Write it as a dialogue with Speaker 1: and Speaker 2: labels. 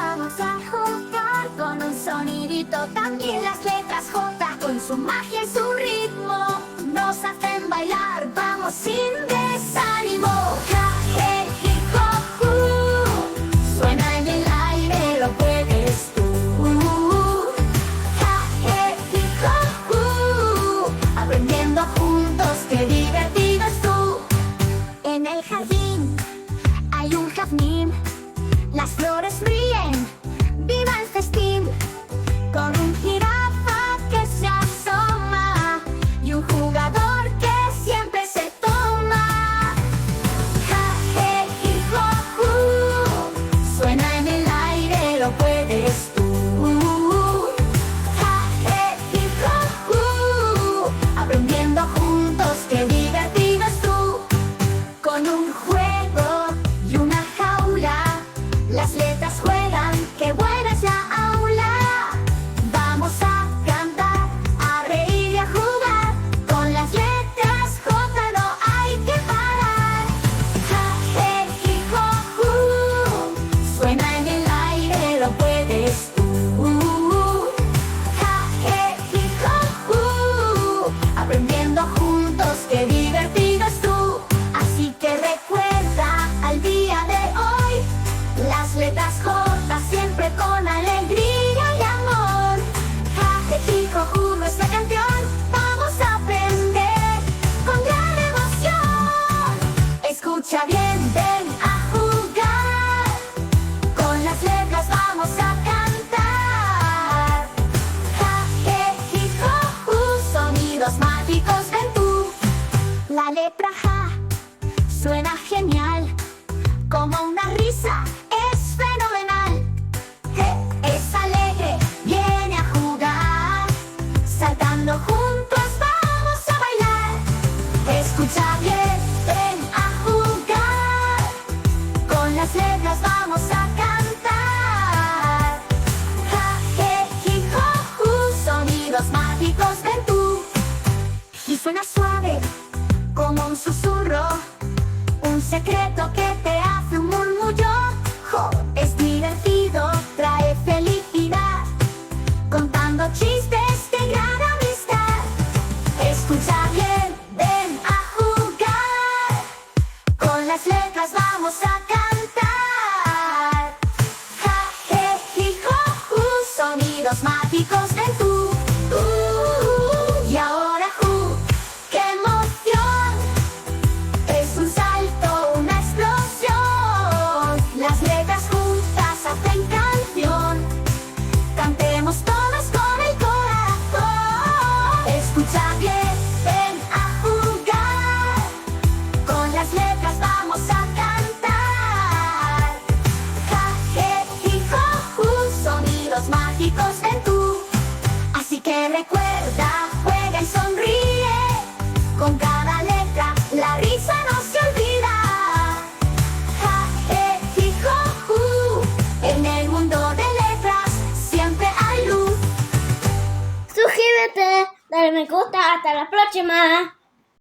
Speaker 1: Vamos a jugar con un sonidito. También las letras J con su magia y su ritmo nos hacen bailar. Vamos sin desánimo. Ja, je, hi, jo, hu. Suena en el aire, lo puedes tú. Ja, je, hi, jo, hu. Aprendiendo juntos, qué divertido es tú. En el jardín hay un jazmín. Las flores ríen, viva el festín. Con un jirafa que se asoma y un jugador que siempre se toma. Ja, je, hi, jo, hu. Suena en el aire, lo puedes tú. Ja, je, hi, jo, hu. Aprendiendo juntos, qué divertido es tú. Con un juego y una jaula, las letras juegan, qué buena es la aula. Vamos a cantar, a reír y a jugar. Con las letras J no hay que parar. Ja, je, hi, jo, hu. Suena en el aire, lo puedes tú. Ja, je, hi, jo, hu. Aprendiendo juntos, qué divertido es tú. Así que recuerda al día de hoy las letras J siempre con alegría y amor. Ja, je, hi, jo, hu, nuestra canción vamos a aprender con gran emoción. Escucha bien, ven a jugar. Con las letras vamos a cantar. Ja, je, hi, jo, hu, sonidos mágicos ven tú. La letra Ja suena genial, como una risa, es fenomenal. Es alegre, viene a jugar. Saltando juntos vamos a bailar. Escucha bien, ven a jugar. Con las letras vamos a cantar. Ja, je, hi, jo, hu, sonidos mágicos ven tú. Y suena suave, como un susurro, un secreto que te hace un murmullo. Jo, es divertido, trae felicidad, contando chistes de gran amistad. Escucha bien, ven a jugar. Con las letras vamos a cantar. Ja, je, hi, jo, hu, sonidos mágicos ven tú. Y ahora ¡qué emoción! Es un salto, una explosión. Las letras juntas hacen canción. Cantemos todos con el corazón. Escucha bien, ven a jugar. Con las letras vamos a cantar. Ja, je, hi, jo, hu, sonidos mágicos ven tú. Así que recuerda, juega y sonríe. Con cada letra la risa no se olvida. Ja, je, hi, jo, hu. En el mundo de letras siempre hay luz.
Speaker 2: Suscríbete, dale me gusta, hasta la próxima.